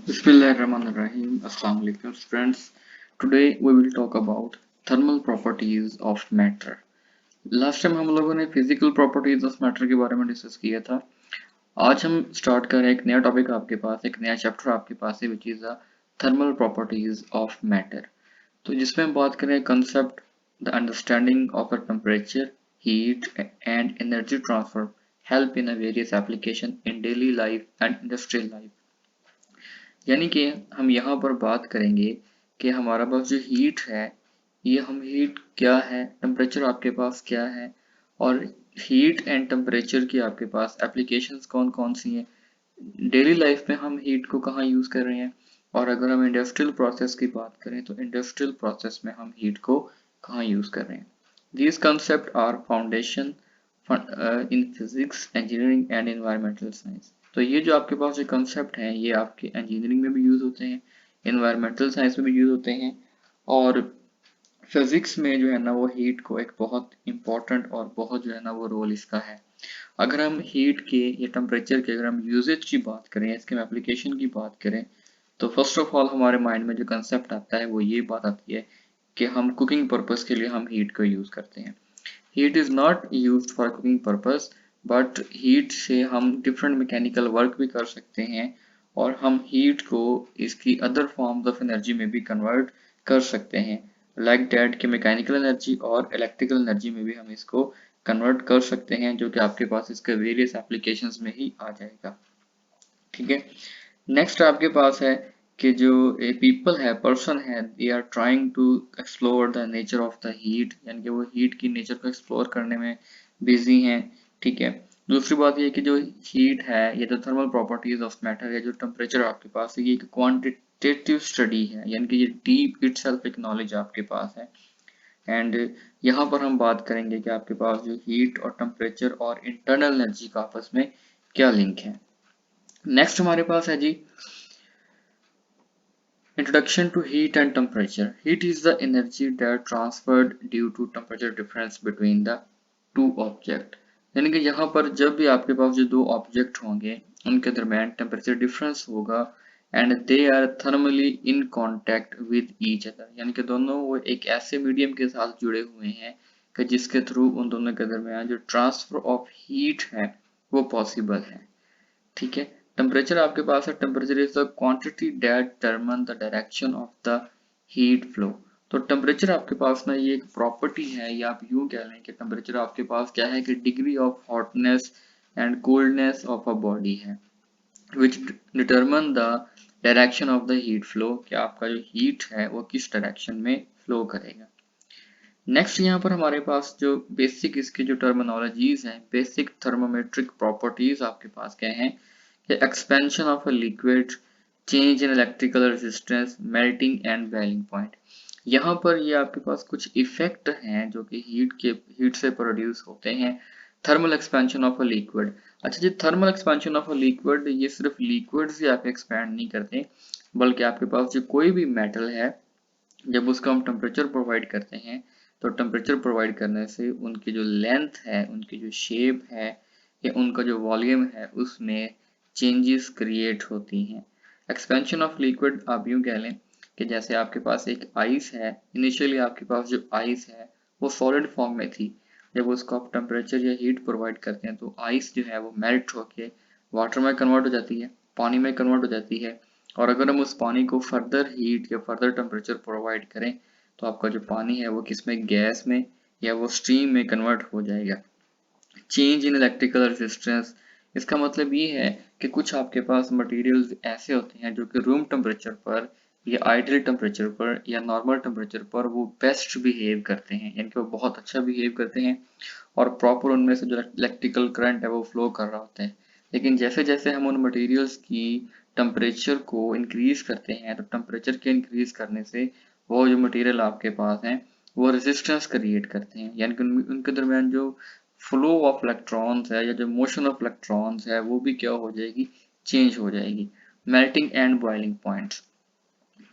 Bismillahirrahmanirrahim. Assalamu alaikum friends. Today we will talk about thermal properties of matter. Last time हम लोगों ने physical properties of matter के बारे में discuss किया था। आज हम स्टार्ट कर रहे हैं एक नया टॉपिक आपके पास, एक नया चैप्टर आपके पास है which is the thermal properties of matter. तो जिसमें हम बात करें concept the understanding of a temperature, heat and energy transfer help in a various application in daily life and industrial life. यानी कि हम यहाँ पर बात करेंगे कि हमारा पास जो हीट है, ये हम हीट क्या है, टेम्परेचर आपके पास क्या है, और हीट एंड टेम्परेचर की आपके पास एप्लीकेशंस कौन कौन सी हैं, डेली लाइफ में हम हीट को कहाँ यूज़ कर रहे हैं, और अगर हम इंडस्ट्रियल प्रोसेस की बात करें तो इंडस्ट्रियल प्रोसेस में हम हीट को कहाँ यूज़ कर रहे हैं। These concepts are foundation in physics, engineering and environmental science। तो ये जो आपके पास जो कंसेप्ट हैं ये आपके इंजीनियरिंग में भी यूज़ होते हैं, इन्वायरमेंटल साइंस में भी यूज़ होते हैं, और फिजिक्स में जो है ना वो हीट को एक बहुत इंपॉर्टेंट और बहुत जो है ना वो रोल इसका है। अगर हम हीट के या टेम्परेचर के अगर हम यूजेज की बात करें, इसके हम एप्लीकेशन की बात करें, तो फर्स्ट ऑफ ऑल हमारे माइंड में जो कंसेप्ट आता है वो ये बात आती है कि हम कुकिंग पर्पस के लिए हम हीट को यूज़ करते हैं। Heat is not used for cooking purpose, but heat से हम डिफरेंट मैकेनिकल वर्क भी कर सकते हैं, और हम हीट को इसकी अदर फॉर्म्स ऑफ एनर्जी में भी कन्वर्ट कर सकते हैं, लाइक दैट कि मैकेनिकल एनर्जी और इलेक्ट्रिकल एनर्जी में भी हम इसको कन्वर्ट कर सकते हैं, जो कि आपके पास इसके वेरियस एप्लीकेशंस में ही आ जाएगा। ठीक है। नेक्स्ट आपके पास है कि जो ए पीपल है, पर्सन है, they are trying to explore the nature of the heat, यानी कि वो हीट की नेचर को एक्सप्लोर करने में बिजी हैं। ठीक है। दूसरी बात ये कि जो हीट है, ये जो थर्मल प्रॉपर्टीज ऑफ मैटर है, जो टेम्परेचर आपके पास है, ये एक क्वांटिटेटिव स्टडी है, यानी कि ये डीप इटसेल्फ एक नॉलेज आपके पास है। एंड यहाँ पर हम बात करेंगे कि आपके पास जो हीट और टेम्परेचर और इंटरनल एनर्जी का आपस में क्या लिंक है। नेक्स्ट हमारे पास है जी Introduction to heat and temperature. Heat is the energy that transferred due to temperature difference between the two object। यानी कि यहाँ पर जब भी आपके पास जो दो ऑब्जेक्ट होंगे उनके दरमियान टेम्परेचर डिफरेंस होगा and they are thermally in contact with each other, यानी कि दोनों वो एक ऐसे मीडियम के साथ जुड़े हुए हैं कि जिसके थ्रू उन दोनों के दरमियान जो ट्रांसफर ऑफ हीट है वो पॉसिबल है। ठीक है। टेम्परेचर आपके पास है, temperature is the quantity that determine the direction of the heat flow. तो टेम्परेचर आपके पास ना ये एक प्रॉपर्टी है, या आप यूं कह लें कि टेम्परेचर आपके पास क्या है कि degree of hotness and coldness of a body है, which determine the direction of the heat flow, कि आपका जो हीट है वो किस डायरेक्शन में फ्लो करेगा। नेक्स्ट यहाँ पर हमारे पास जो बेसिक इसकी जो टर्मिनोलॉजीज हैं, बेसिक थर्मोमेट्रिक प्रॉपर्टीज आपके पास क्या हैं, expansion of a liquid, change in electrical resistance, melting and boiling point. यहाँ पर ये आपके पास कुछ इफेक्ट हैं जो कि हीट से प्रोड्यूस होते हैं। Thermal expansion of a liquid. अच्छा जी, thermal expansion of a liquid, ये सिर्फ लिक्विड से आप एक्सपैंड नहीं करते, बल्कि आपके पास जो कोई भी मेटल है, जब उसका हम टेम्परेचर प्रोवाइड करते हैं, तो टेम्परेचर प्रोवाइड करने से उनकी जो लेंथ है, उनकी जो शेप है, या उनका जो वॉल्यूम है, उसमें चेंजेस क्रिएट होती हैं। एक्सपेंशन ऑफ लिक्विड आप यूं कह लें कि जैसे आपके पास एक आइस है, इनिशियली आपके पास जो आइस है वो सॉलिड फॉर्म में थी, जब उसको आप टेम्परेचर या हीट प्रोवाइड करते हैं तो आइस जो है वो मेल्ट होके वाटर में कन्वर्ट हो जाती है, पानी में कन्वर्ट हो जाती है। और अगर हम उस पानी को फर्दर हीट या फर्दर टेम्परेचर प्रोवाइड करें तो आपका जो पानी है वो किसमें, गैस में या वो स्टीम में कन्वर्ट हो जाएगा। चेंज इन इलेक्ट्रिकल रेजिस्टेंस, इसका मतलब ये है कि कुछ आपके पास मटेरियल्स ऐसे होते हैं जो कि रूम टेम्परेचर पर या आइडियल टेम्परेचर पर या नॉर्मल टेम्परेचर पर वो बेस्ट बिहेव करते हैं, यानी कि वो बहुत अच्छा बिहेव करते हैं और प्रॉपर उनमें से जो इलेक्ट्रिकल करंट है वो फ्लो कर रहा होता है। लेकिन जैसे जैसे हम उन मटेरियल्स की टेम्परेचर को इंक्रीज करते हैं, तो टेम्परेचर के इंक्रीज करने से वो जो मटेरियल आपके पास हैं वो रेजिस्टेंस क्रिएट करते हैं, यानी कि उनके दरमियान जो फ्लो ऑफ इलेक्ट्रॉन्स है या जो मोशन ऑफ इलेक्ट्रॉन्स है वो भी क्या हो जाएगी, चेंज हो जाएगी। मेल्टिंग एंड बॉइलिंग पॉइंट्स,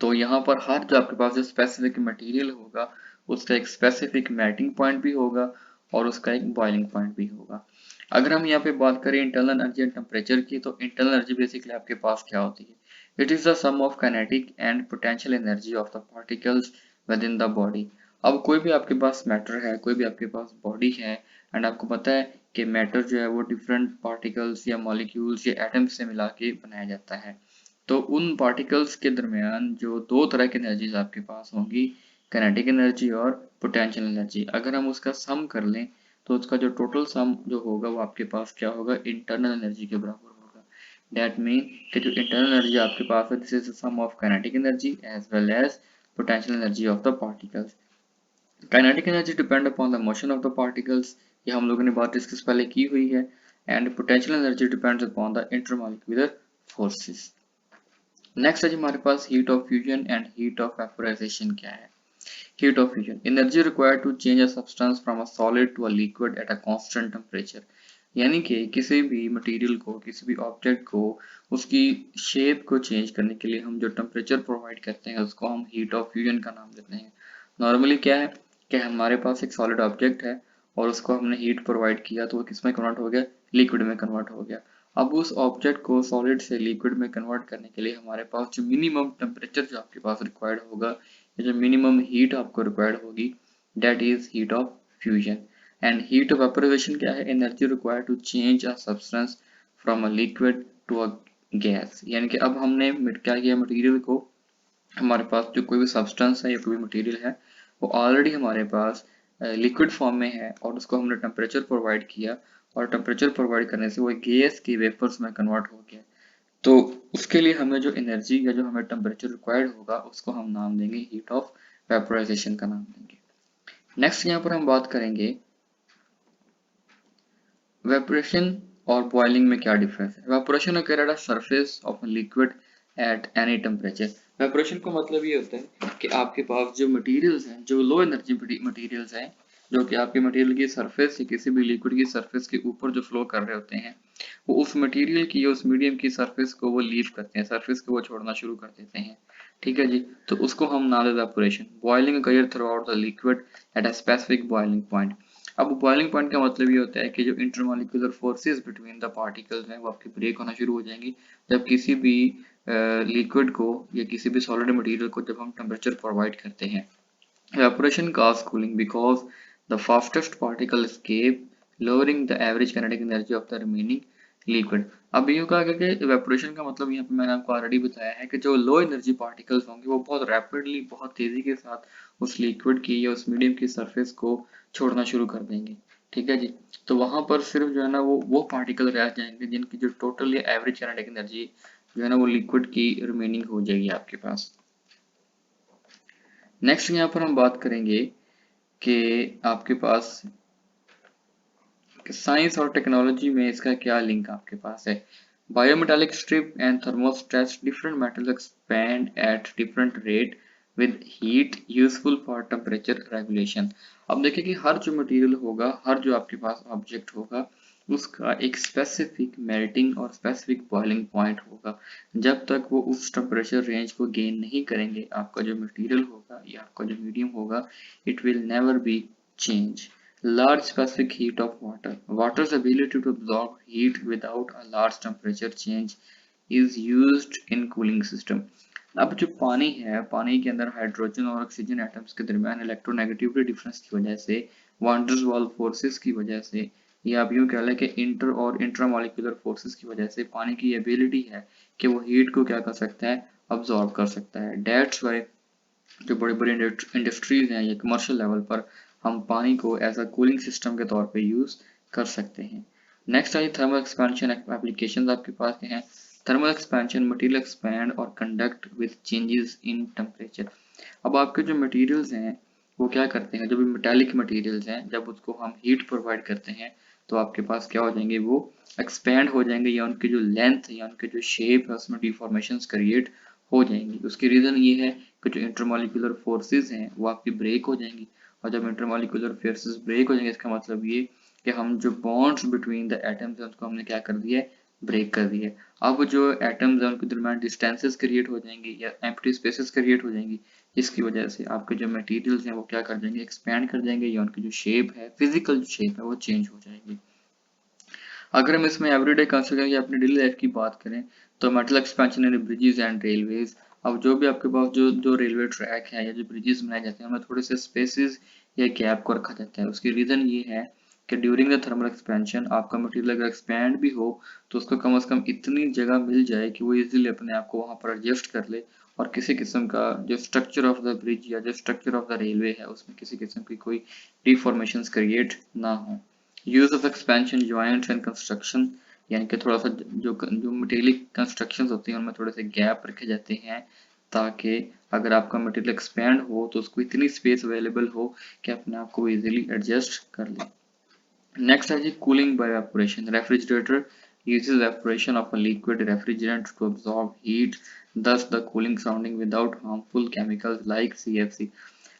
तो यहाँ पर हर जो आपके पास जो स्पेसिफिक मटेरियल होगा उसका एक स्पेसिफिक मेल्टिंग पॉइंट भी होगा और उसका एक बॉइलिंग पॉइंट भी होगा। अगर हम यहाँ पे बात करें इंटरनल एनर्जी एंड टेम्परेचर की, तो इंटरनल एनर्जी बेसिकली आपके पास क्या होती है? It is the sum of kinetic and potential energy of the particles within the body. अब कोई भी आपके पास मैटर है, कोई भी आपके पास बॉडी है, एंड आपको पता है कि मैटर जो है वो डिफरेंट पार्टिकल्स या मॉलिक्यूल्स या एटम्स से मिला के बनाया जाता है। तो उन पार्टिकल्स के दरमियान जो दो तरह की एनर्जीज आपके पास होंगी, काइनेटिक एनर्जी और पोटेंशियल एनर्जी, अगर हम उसका सम कर लें तो उसका जो टोटल सम जो होगा वो आपके पास क्या होगा? इंटरनल एनर्जी के बराबर होगा। दैट मीन कि जो इंटरनल एनर्जी आपके पास है, this is the sum of kinetic energy as well as potential energy of the particles. Kinetic energy depend upon the motion of the particles, ये हम लोगों ने बात डिस्कस पहले की हुई है। And potential energy depends upon the intermolecular forces. Next है हमारे पास heat of fusion and heat of vaporization क्या है? Heat of fusion. Energy required to change a substance from a solid to a liquid at a constant temperature. यानी कि किसी भी material को, किसी भी ऑब्जेक्ट को उसकी शेप को चेंज करने के लिए हम जो टेम्परेचर प्रोवाइड करते हैं उसको हम हीट ऑफ फ्यूजन का नाम देते हैं। नॉर्मली क्या है कि हमारे पास एक सॉलिड ऑब्जेक्ट है और उसको हमने हीट प्रोवाइड किया तो वो किस में कन्वर्ट हो गया? लिक्विड में कन्वर्ट हो गया। अब उस ऑब्जेक्ट को सॉलिड से लिक्विड में कन्वर्ट करने के लिए हमारे पास जो मिनिमम टेम्परेचर जो आपके पास रिक्वायर्ड होगा, जो मिनिमम हीट आपको रिक्वायर्ड होगी, that is heat of fusion. And heat of vaporization क्या है? Energy required to change a substance from a liquid to a gas. यानी कि अब हमने क्या किया? मटेरियल को, हमारे पास जो कोई भी सब्सटेंस है या कोई भी मटेरियल है वो ऑलरेडी हमारे पास लिक्विड फॉर्म में है और उसको हमने टेम्परेचर प्रोवाइड किया, और टेम्परेचर प्रोवाइड करने से वो गैस की वेपर्स में कन्वर्ट हो गया। तो उसके लिए हमें जो एनर्जी या जो हमें टेम्परेचर रिक्वायर्ड होगा उसको हम नाम देंगे हीट ऑफ वेपोराइजेशन का नाम देंगे। नेक्स्ट यहाँ पर हम बात करेंगे वेपोरेशन और बॉइलिंग में क्या डिफरेंस है। Evaporation occur at a surface of a liquid at any temperature। Evaporation का मतलब ये होता है कि आपके पास जो मटेरियल्स हैं, जो लो एनर्जी मटेरियल्स हैं, जो कि आपके मटेरियल की सरफेस या किसी भी लिक्विड की सरफेस के ऊपर जो फ्लो कर रहे होते हैं, वो उस मटेरियल की या उस मीडियम की सरफेस को वो लीव करते हैं, सरफेस को वो छोड़ना शुरू कर देते हैं। ठीक है जी, तो उसको हम नाम देते हैं evaporation. Boiling occur throughout the liquid at a specific boiling point। अब बॉइलिंग पॉइंट का मतलब ये होता है कि जो intermolecular forces between the particles हैं वो आपके ब्रेक होना शुरू हो जाएंगी जब किसी भी लिक्विड को या किसी भी सॉलिड मटेरियल को जब हम टेम्परेचर प्रोवाइड करते हैं। Evaporation causes cooling because the fastest particle escape, lowering the average kinetic energy of the remaining liquid। अब यूं कहा गया कि evaporation का मतलब यहाँ पे मैंने आपको ऑलरेडी बताया है कि जो लो एनर्जी पार्टिकल्स होंगे वो बहुत रैपिडली, बहुत तेजी के साथ उस लिक्विड की या उस मीडियम की सरफेस को छोड़ना शुरू कर देंगे। ठीक है जी, तो वहां पर सिर्फ जो है ना वो पार्टिकल रह जाएंगे जिनकी जो टोटल या एवरेज किनेटिक एनर्जी जो है ना वो लिक्विड की रिमेनिंग हो जाएगी आपके पास। नेक्स्ट यहाँ पर हम बात करेंगे कि आपके पास साइंस और टेक्नोलॉजी में इसका क्या लिंक आपके पास है। Bimetallic strip and thermostats different metals expand at different rate with heat useful for temperature regulation. अब देखिए कि हर जो मटेरियल होगा, हर जो आपके पास ऑब्जेक्ट होगा, उसका एक स्पेसिफिक मेल्टिंग और स्पेसिफिक बॉइलिंग पॉइंट होगा। जब तक वो उस टेम्परेचर रेंज को गेन नहीं करेंगे, आपका जो मटेरियल होगा या आपका जो मीडियम होगा, it will never be change. Large specific heat of water. Water's ability to absorb heat without a large temperature change is used in cooling system। अब जो पानी है, पानी के अंदर हाइड्रोजन और ऑक्सीजन एटम्स के दरमियान इलेक्ट्रोनेगेटिविटी डिफरेंस की वजह से, वांडर्स वाल फोर्सेस की वजह से, या आप यूं कह लें कि इंटर और इंट्रामॉलिक्यूलर फोर्सेस की वजह से पानी की एबिलिटी है कि वो हीट को क्या कर सकता है? अब्सॉर्ब कर सकता है। डेट्स वाई जो बड़ी बड़ी इंडस्ट्रीज हैं या कमर्शियल लेवल पर हम पानी को एज अ कूलिंग सिस्टम के तौर पे यूज कर सकते हैं। नेक्स्ट है थर्मल एक्सपेंशन एप्लीकेशंस आपके पास हैं। थर्मल एक्सपेंशन मटेरियल एक्सपैंड और conduct with changes in temperature. अब आपके जो मटेरियल्स हैं वो क्या करते हैं, जो भी मेटालिक मटेरियल्स हैं, जब उसको हम हीट प्रोवाइड करते हैं तो आपके पास क्या हो जाएंगे? वो एक्सपैंड हो जाएंगे या उनकी जो लेंथ या उनकी जो शेप है उसमें डिफॉर्मेशंस क्रिएट हो जाएंगी। उसकी रीजन ये है कि जो इंटरमॉलिक्यूलर फोर्सेस हैं वो आपकी ब्रेक हो जाएंगी, और जब इंटरमॉलिक्यूलर फोर्सेस ब्रेक हो जाएंगे इसका मतलब ये कि हम जो बॉन्ड्स बिटवीन द एटम्स हैं उसको हमने क्या कर दिया है? ब्रेक कर दिया है। अब जो एटम्स हैं उनके दरमियान डिस्टेंसेस क्रिएट हो जाएंगी या एम्प्टी स्पेसेस क्रिएट हो जाएंगी, जिसकी वजह से आपके जो मटेरियल्स हैं वो क्या कर जाएंगे? एक्सपैंड कर जाएंगे या उनकी जो शेप है, फिजिकल शेप है, वो चेंज हो जाएगी। अगर हम इसमें एवरीडे कंस्ट्रक्शन या अपनी डेली लाइफ की बात करें तो metal expansion in bridges and railways. अब जो भी आपके पास जो जो रेलवे ट्रैक है या जो ब्रिजेस बनाए जाते हैं उनमें थोड़े से स्पेसेस या गैप को रखा जाता है। उसकी रीज़न ये है कि ड्यूरिंग द थर्मल एक्सपेंशन आपका मटेरियल अगर एक्सपैंड भी हो तो उसको कम से कम इतनी जगह मिल जाए कि वो इजीली अपने आप को वहाँ पर एडजस्ट कर ले और किसी किस्म का जो स्ट्रक्चर ऑफ द ब्रिज या जो स्ट्रक्चर ऑफ द रेलवे है उसमें किसी किस्म की कोई डिफॉर्मेशन क्रिएट ना हो। Use of expansion joints and construction, यानी कि थोड़ा सा जो मटेरियल कंस्ट्रक्शंस होती हैं उनमें थोड़े से गैप रखे जाते हैं ताकि अगर आपका मटेरियल एक्सपेंड हो तो उसको इतनी स्पेस अवेलेबल हो कि अपने आप को इजीली एडजस्ट कर ले। नेक्स्ट है जी cooling by evaporation। Refrigerator uses evaporation of a liquid refrigerant to absorb heat, thus the cooling surrounding without harmful chemicals like CFC।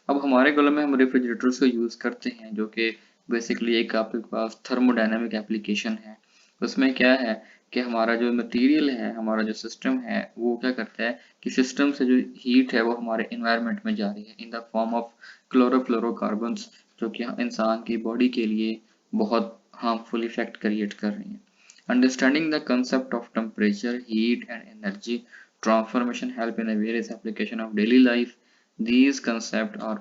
अब हमारे घर में हम रेफ्रिजरेटर्स को यूज़ करते हैं जो कि बेसिकली एक आपके पास थर्मोडायनामिक एप्लीकेशन है। उसमें क्या है कि हमारा जो मटेरियल है, हमारा जो सिस्टम है, वो क्या करता है कि सिस्टम से जो हीट है वो हमारे इन्वायरमेंट में जा रही है in the form of chlorofluorocarbons, जो कि इंसान की बॉडी के लिए बहुत हार्मफुल इफेक्ट क्रिएट कर रही हैं। Understanding the concept of temperature, heat, and energy transformation help in a various application of daily life. These concepts are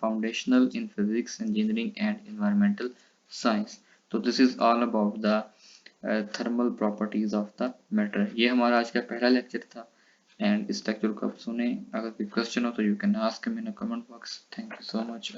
foundational in physics, engineering, and environmental science. So this is all about the thermal properties of the matter। ये हमारा आज का पहला lecture था and इस lecture को आप सुने। अगर कोई क्वेश्चन हो तो you can ask me in comment box. Thank you so much.